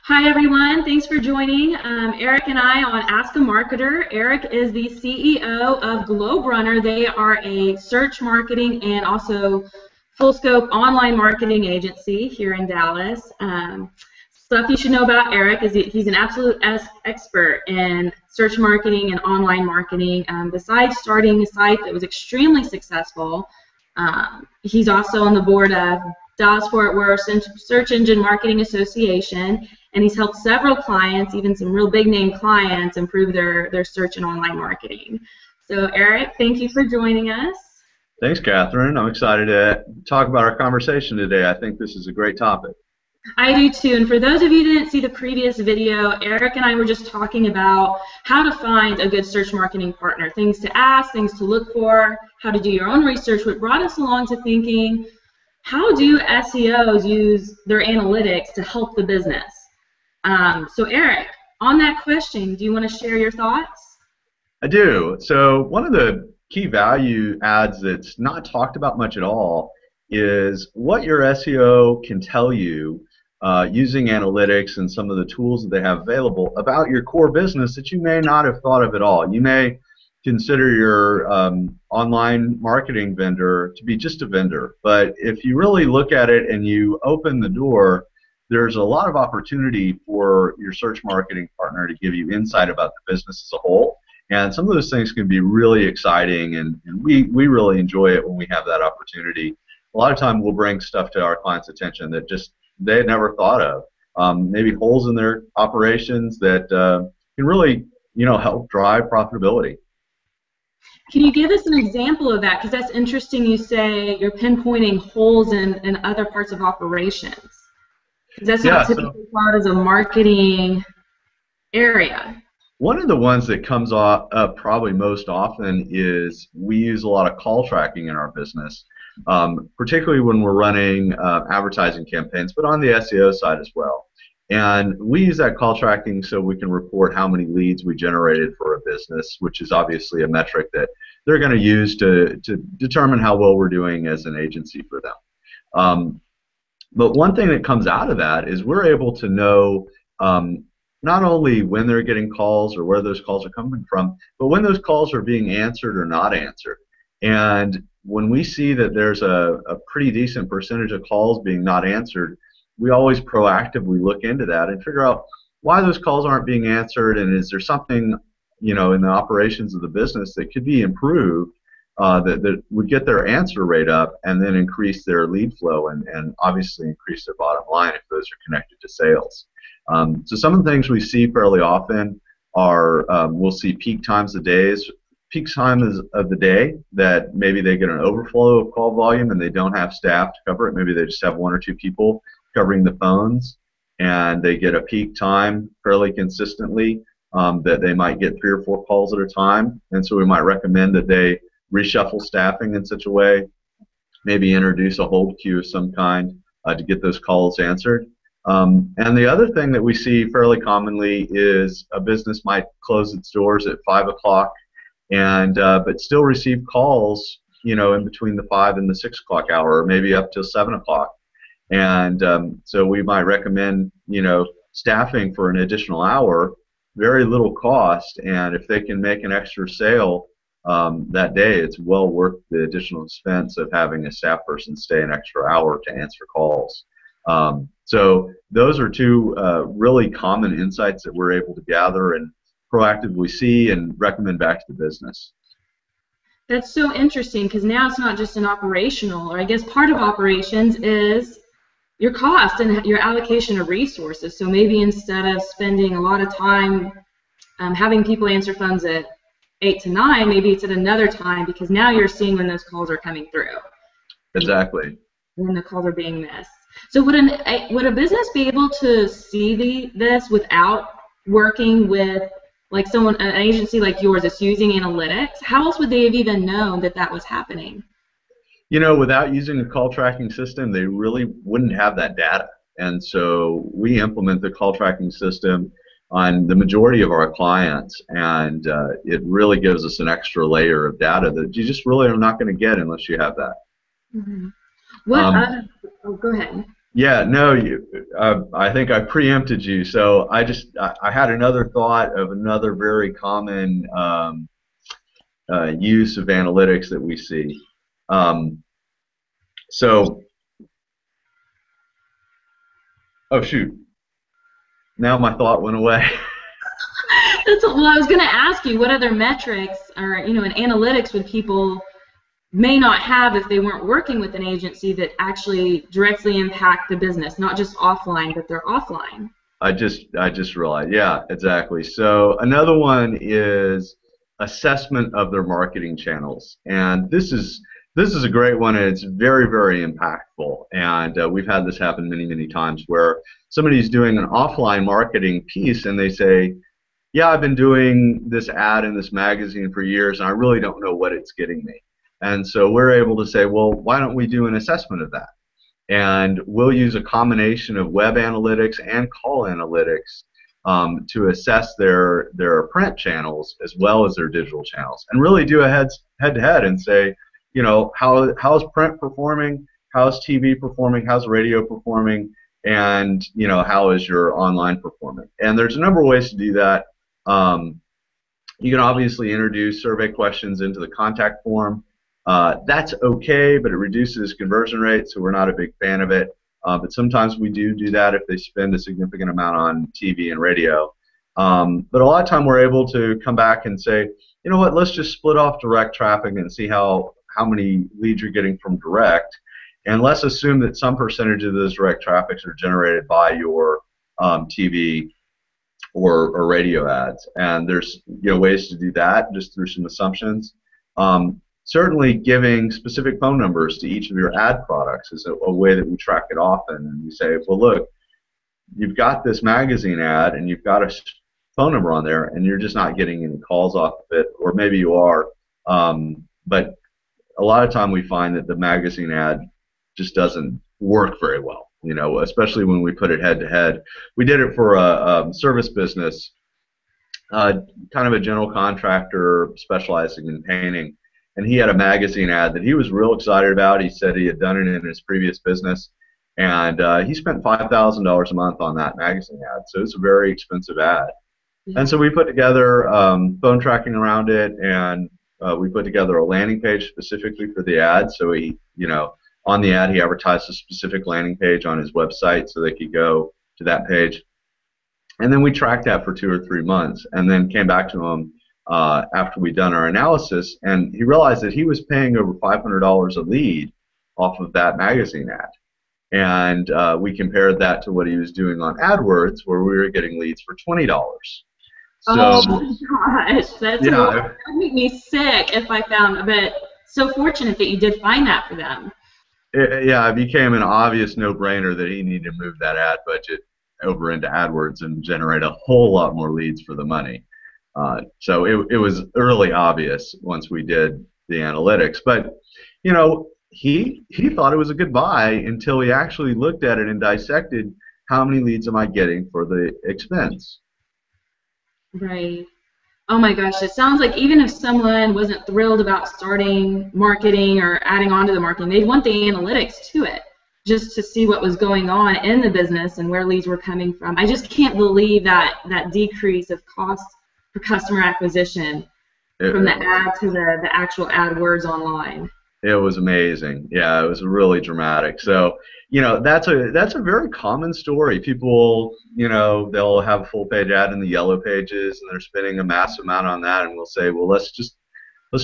Hi everyone, thanks for joining Eric and I on Ask a Marketer. Eric is the CEO of Globe Runner. They are a search marketing and also full scope online marketing agency here in Dallas. Stuff you should know about Eric is he's an absolute expert in search marketing and online marketing. Besides starting a site that was extremely successful, he's also on the board of Dallas-Fort Worth Search Engine Marketing Association, and he's helped several clients, even some real big-name clients, improve their search and online marketing. So, Eric, thank you for joining us. Thanks, Catherine. I'm excited to talk about our conversation today. I think this is a great topic. I do too, and for those of you who didn't see the previous video, Eric and I were just talking about how to find a good search marketing partner, things to ask, things to look for, how to do your own research, what brought us along to thinking, how do SEOs use their analytics to help the business? So Eric, on that question, do you want to share your thoughts? I do. So one of the key value adds that's not talked about much at all is what your SEO can tell you using analytics and some of the tools that they have available about your core business that you may not have thought of at all. You may consider your online marketing vendor to be just a vendor, but if you really look at it and you open the door, there's a lot of opportunity for your search marketing partner to give you insight about the business as a whole, and some of those things can be really exciting, and we really enjoy it when we have that opportunity. A lot of time we'll bring stuff to our clients' attention that just they had never thought of, maybe holes in their operations that can really help drive profitability. Can you give us an example of that? Because that's interesting. You say you're pinpointing holes in other parts of operations. That's not typically thought as a marketing area. One of the ones that comes up probably most often is we use a lot of call tracking in our business, particularly when we're running advertising campaigns, but on the SEO side as well. And we use that call tracking so we can report how many leads we generated for a business, which is obviously a metric that they're going to use to determine how well we're doing as an agency for them. But one thing that comes out of that is we're able to know not only when they're getting calls or where those calls are coming from, but when those calls are being answered or not answered. And when we see that there's a pretty decent percentage of calls being not answered, we always proactively look into that and figure out why those calls aren't being answered, and is there something in the operations of the business that could be improved that would get their answer rate up and then increase their lead flow and obviously increase their bottom line if those are connected to sales. So some of the things we see fairly often are we'll see peak times of days, peak times of the day that maybe they get an overflow of call volume and they don't have staff to cover it. Maybe they just have one or two people covering the phones, and they get a peak time fairly consistently that they might get 3 or 4 calls at a time, and so we might recommend that they reshuffle staffing in such a way, maybe introduce a hold queue of some kind to get those calls answered. And the other thing that we see fairly commonly is a business might close its doors at 5 o'clock and but still receive calls in between the 5 and the 6 o'clock hour, or maybe up till 7 o'clock. And so we might recommend staffing for an additional hour, very little cost, and if they can make an extra sale that day, it's well worth the additional expense of having a staff person stay an extra hour to answer calls. So those are two really common insights that we're able to gather and proactively see and recommend back to the business. That's so interesting, because now it's not just an operational, or I guess part of operations is your cost and your allocation of resources. So maybe instead of spending a lot of time having people answer phones at 8 to 9, maybe it's at another time, because now you're seeing when those calls are coming through. Exactly. When the calls are being missed. So would a business be able to see this without working with like an agency like yours that's using analytics? How else would they have even known that that was happening? Without using a call tracking system, they really wouldn't have that data. And so we implement the call tracking system on the majority of our clients, and it really gives us an extra layer of data that you just really are not going to get unless you have that. Mm-hmm. Oh, go ahead. Yeah, no, I think I preempted you. So I had another thought of another very common use of analytics that we see. Um, so, oh shoot, now my thought went away. Well, I was going to ask you what other metrics or in analytics would people may not have if they weren't working with an agency that actually directly impact the business, not just offline, but they're offline. I just realized. Yeah, exactly. So another one is assessment of their marketing channels, and this is a great one, and it's very very impactful. And we've had this happen many times where somebody's doing an offline marketing piece, and they say, "Yeah, I've been doing this ad in this magazine for years, and I really don't know what it's getting me." And so we're able to say, "Well, why don't we do an assessment of that?" And we'll use a combination of web analytics and call analytics to assess their print channels as well as their digital channels, and really do a head-to-head and say, how's print performing, how's TV performing, how's radio performing, and how is your online performing. And there's a number of ways to do that. You can obviously introduce survey questions into the contact form. That's okay, but it reduces conversion rate, so we're not a big fan of it. But sometimes we do that if they spend a significant amount on TV and radio. But a lot of time we're able to come back and say, you know what, let's just split off direct traffic and see how many leads you're getting from direct. And let's assume that some percentage of those direct traffics are generated by your TV or radio ads. And there's ways to do that just through some assumptions. Certainly giving specific phone numbers to each of your ad products is a way that we track it often. And we say, well, look, you've got this magazine ad and you've got a phone number on there and you're just not getting any calls off of it, or maybe you are. But a lot of time we find that the magazine ad just doesn't work very well, especially when we put it head to head. We did it for a service business, kind of a general contractor specializing in painting. And he had a magazine ad that he was real excited about. He said he had done it in his previous business, and he spent $5,000 a month on that magazine ad. So it's a very expensive ad. And so we put together phone tracking around it, and we put together a landing page specifically for the ad. So he, on the ad, he advertised a specific landing page on his website so they could go to that page. And then we tracked that for 2 or 3 months, and then came back to him after we'd done our analysis, and he realized that he was paying over $500 a lead off of that magazine ad. And we compared that to what he was doing on AdWords, where we were getting leads for $20. So, oh my gosh, that would make me sick if I found, but so fortunate that you did find that for them. It became an obvious no-brainer that he needed to move that ad budget over into AdWords and generate a whole lot more leads for the money. So it was early obvious once we did the analytics, but he thought it was a good buy until he actually looked at it and dissected how many leads am I getting for the expense. Right. Oh my gosh, it sounds like even if someone wasn't thrilled about starting marketing or adding on to the marketing, they'd want the analytics to it just to see what was going on in the business and where leads were coming from. I just can't believe that decrease of cost for customer acquisition from the ad to the actual AdWords online. It was amazing. Yeah, it was really dramatic. So, that's a very common story. People, they'll have a full page ad in the yellow pages, and they're spending a massive amount on that, and we'll say, well, let's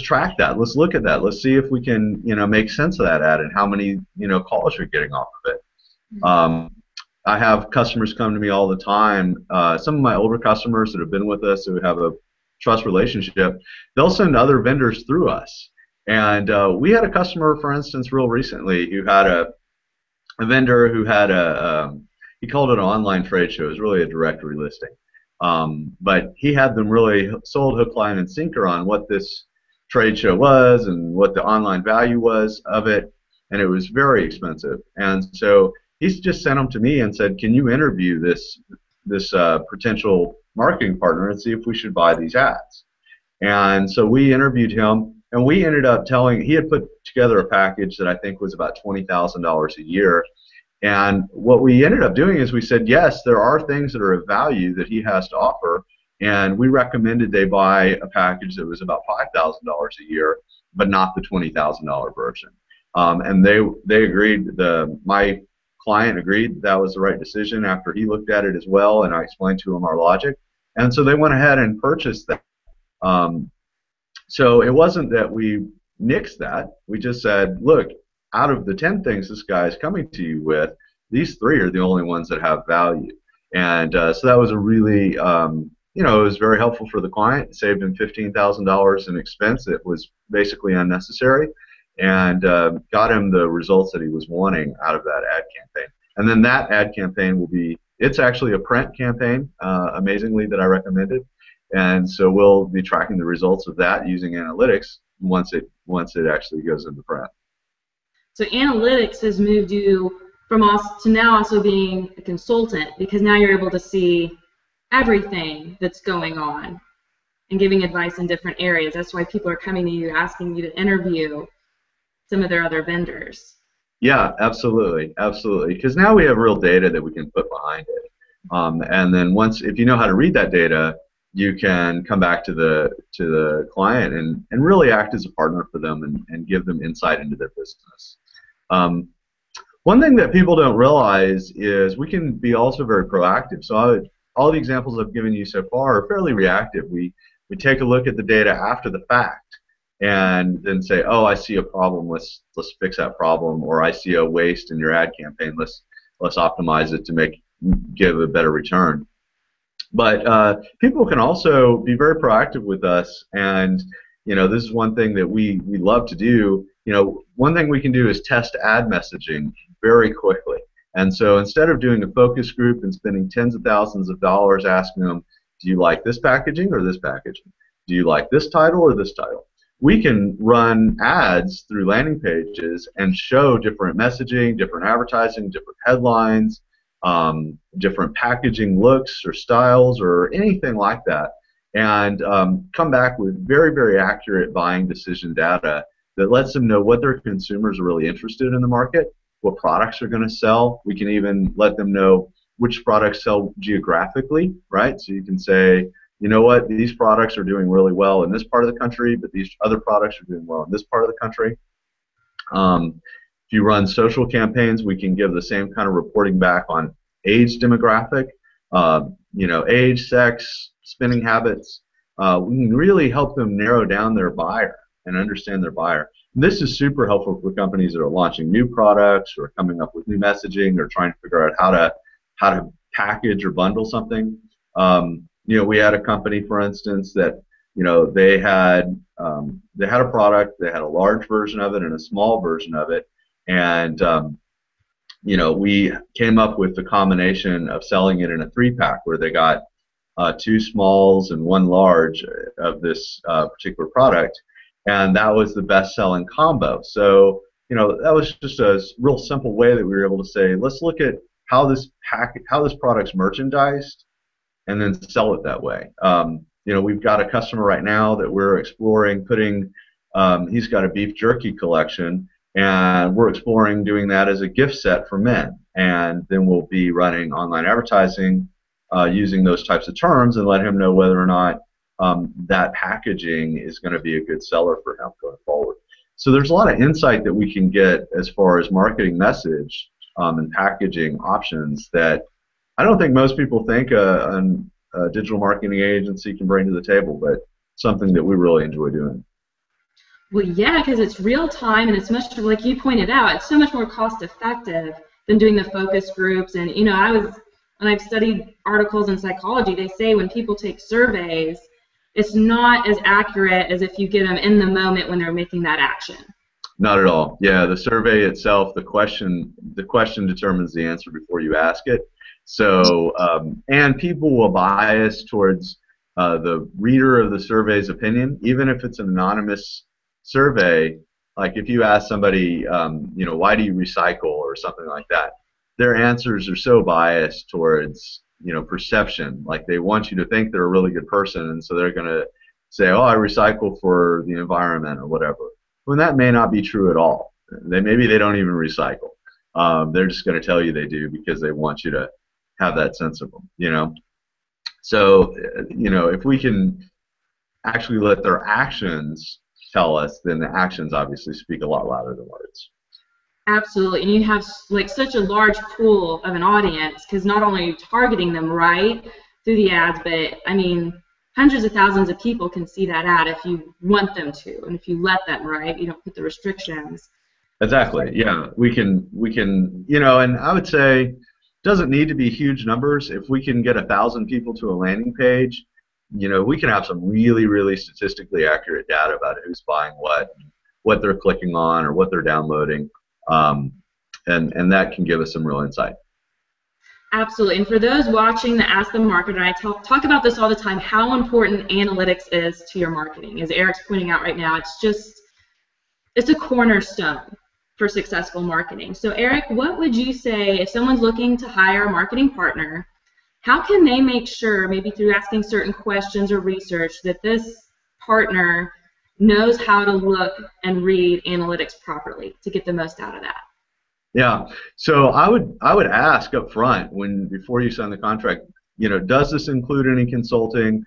track that. Let's look at that. Let's see if we can, make sense of that ad and how many, calls you're getting off of it. I have customers come to me all the time. Some of my older customers that have been with us, who have a trust relationship, they'll send other vendors through us. And we had a customer, for instance, real recently, who had a vendor who had he called it an online trade show. It was really a directory listing. But he had them really sold hook, line, and sinker on what this trade show was and what the online value was of it, and it was very expensive. And so he's just sent them to me and said, can you interview this potential marketing partner and see if we should buy these ads? And so we interviewed him, and we ended up he had put together a package that I think was about $20,000 a year, And what we ended up doing is we said, yes, there are things that are of value that he has to offer, and we recommended they buy a package that was about $5,000 a year, but not the $20,000 version. And they agreed. My client agreed that was the right decision after he looked at it as well, and I explained to him our logic. And so they went ahead and purchased that. Um, so it wasn't that we nixed that. We just said, look, out of the 10 things this guy is coming to you with, these 3 are the only ones that have value. And so that was a really, it was very helpful for the client. It saved him $15,000 in expense that was basically unnecessary, and got him the results that he was wanting out of that ad campaign. And then that ad campaign it's actually a print campaign, amazingly, that I recommended. And so we'll be tracking the results of that using analytics once it actually goes into print. So analytics has moved you from us to now also being a consultant, because now you're able to see everything that's going on and giving advice in different areas. That's why people are coming to you, asking you to interview some of their other vendors. Yeah, absolutely, absolutely. Because now we have real data that we can put behind it. And then if you know how to read that data, you can come back to the client and really act as a partner for them and give them insight into their business. One thing that people don't realize is we can be also very proactive. So all the examples I've given you so far are fairly reactive. We take a look at the data after the fact and then say, oh, I see a problem, let's fix that problem, or I see a waste in your ad campaign, let's optimize it to give a better return. But people can also be very proactive with us, and this is one thing that we love to do. One thing we can do is test ad messaging very quickly. And so instead of doing a focus group and spending tens of thousands of dollars asking them, do you like this packaging or this packaging? Do you like this title or this title? We can run ads through landing pages and show different messaging, different advertising, different headlines, different packaging looks or styles or anything like that, and come back with very, very accurate buying decision data that lets them know what their consumers are really interested in the market, what products are going to sell. We can even let them know which products sell geographically, right? So you can say, you know what, these products are doing really well in this part of the country, but these other products are doing well in this part of the country. If you run social campaigns, we can give the same kind of reporting back on age demographic, age, sex, spending habits. We can really help them narrow down their buyer and understand their buyer. And this is super helpful for companies that are launching new products or coming up with new messaging or trying to figure out how to package or bundle something. We had a company, for instance, that they had a product, they had a large version of it and a small version of it, and we came up with the combination of selling it in a 3-pack where they got 2 smalls and 1 large of this particular product, and that was the best-selling combo. So that was just a real simple way that we were able to say, let's look at how this product's merchandised and then sell it that way. We've got a customer right now that we're exploring putting. He's got a beef jerky collection, and we're exploring doing that as a gift set for men. And then we'll be running online advertising using those types of terms and let him know whether or not that packaging is going to be a good seller for him going forward. So there's a lot of insight that we can get as far as marketing message and packaging options that I don't think most people think a digital marketing agency can bring to the table, but something that we really enjoy doing. Well, yeah, because it's real time and it's much, like you pointed out, it's so much more cost effective than doing the focus groups. And when I've studied articles in psychology, they say when people take surveys, it's not as accurate as if you get them in the moment when they're making that action. Not at all. Yeah, the survey itself, the question determines the answer before you ask it. So, and people will bias towards the reader of the survey's opinion, even if it's an anonymous survey. Like if you ask somebody, why do you recycle or something like that, their answers are so biased towards, perception. Like they want you to think they're a really good person, and so they're going to say, oh, I recycle for the environment or whatever. When that may not be true at all. Maybe they don't even recycle. They're just going to tell you they do because they want you to have that sense of them, you know. So, if we can actually let their actions tell us, then the actions obviously speak a lot louder than words. Absolutely, and you have like such a large pool of an audience because not only are you targeting them right through the ads, but I mean, hundreds of thousands of people can see that ad if you want them to, and if you let them, right? You don't put the restrictions. Exactly. Yeah, we can, and I would say it doesn't need to be huge numbers. If we can get 1,000 people to a landing page, we can have some really, really statistically accurate data about who's buying what they're clicking on, or what they're downloading, and that can give us some real insight. Absolutely. And for those watching the Ask the Marketer, I talk about this all the time, how important analytics is to your marketing. As Eric's pointing out right now, it's a cornerstone for successful marketing. So Eric, what would you say if someone's looking to hire a marketing partner, how can they make sure, maybe through asking certain questions or research, that this partner knows how to look and read analytics properly to get the most out of that? Yeah, so I would ask up front before you sign the contract, does this include any consulting?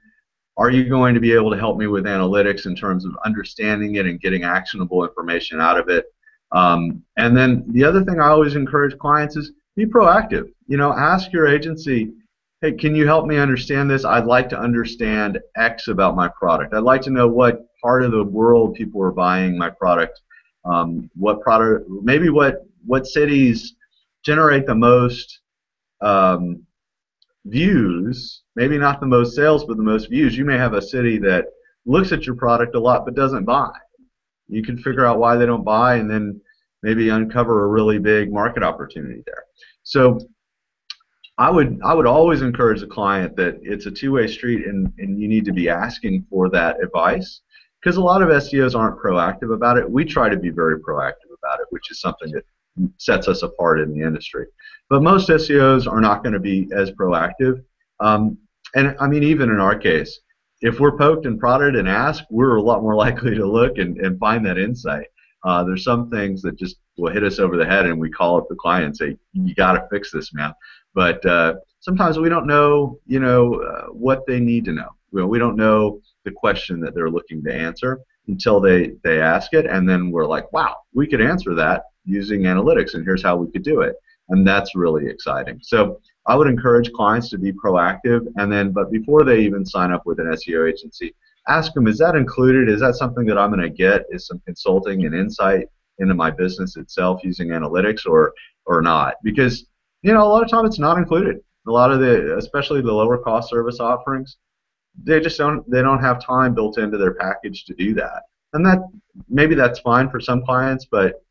Are you going to be able to help me with analytics in terms of understanding it and getting actionable information out of it? And then the other thing I always encourage clients is be proactive. Ask your agency, hey, can you help me understand this? I'd like to understand X about my product. I'd like to know what part of the world people are buying my product. What product, maybe what cities generate the most views, maybe not the most sales, but the most views. You may have a city that looks at your product a lot but doesn't buy. You can figure out why they don't buy and then maybe uncover a really big market opportunity there. So I would always encourage the client that it's a two-way street, and you need to be asking for that advice, because a lot of SEOs aren't proactive about it. We try to be very proactive about it, which is something that sets us apart in the industry. But most SEOs are not going to be as proactive. And I mean, even in our case, if we're poked and prodded and asked, we're a lot more likely to look and find that insight. There's some things that just will hit us over the head, and we call up the client and say, you got to fix this, man. But sometimes we don't know, what they need to know. We don't know the question that they're looking to answer until they ask it, and then we're like, wow, we could answer that using analytics, and here's how we could do it. And that's really exciting. So I would encourage clients to be proactive, but before they even sign up with an SEO agency, ask them, is that included? Is that something that I'm going to get? Is some consulting and insight into my business itself using analytics or not? Because a lot of times it's not included. A lot of especially the lower cost service offerings, they don't have time built into their package to do that. And maybe that's fine for some clients, but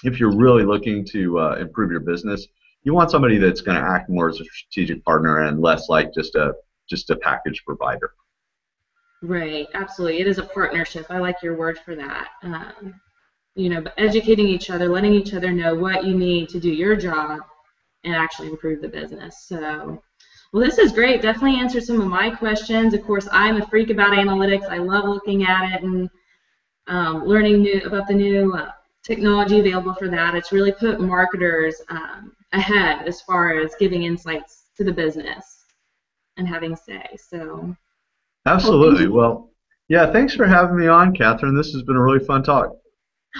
if you're really looking to improve your business, you want somebody that's going to act more as a strategic partner and less like just a package provider. Right, absolutely. It is a partnership. I like your word for that. But educating each other, letting each other know what you need to do your job and actually improve the business. So, well, this is great. Definitely answered some of my questions. Of course, I'm a freak about analytics. I love looking at it and learning about the new technology available for that. It's really put marketers ahead as far as giving insights to the business and having say. So. Absolutely. Well, yeah, thanks for having me on, Catherine. This has been a really fun talk.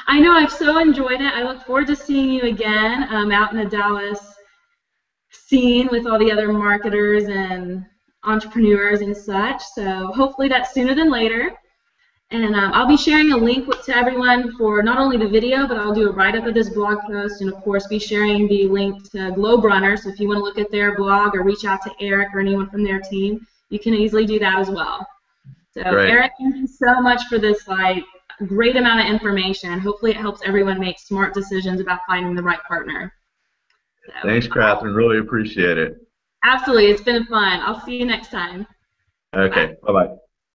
I know, I've so enjoyed it. I look forward to seeing you again out in the Dallas scene with all the other marketers and entrepreneurs and such. So hopefully that's sooner than later. And I'll be sharing a link to everyone for not only the video, but I'll do a write-up of this blog post, and of course be sharing the link to Globe Runner. So if you want to look at their blog or reach out to Eric or anyone from their team, you can easily do that as well. So Great. Eric, thank you so much for this great amount of information. Hopefully it helps everyone make smart decisions about finding the right partner. So, thanks, Catherine. Really appreciate it. Absolutely. It's been fun. I'll see you next time. Okay. Bye-bye.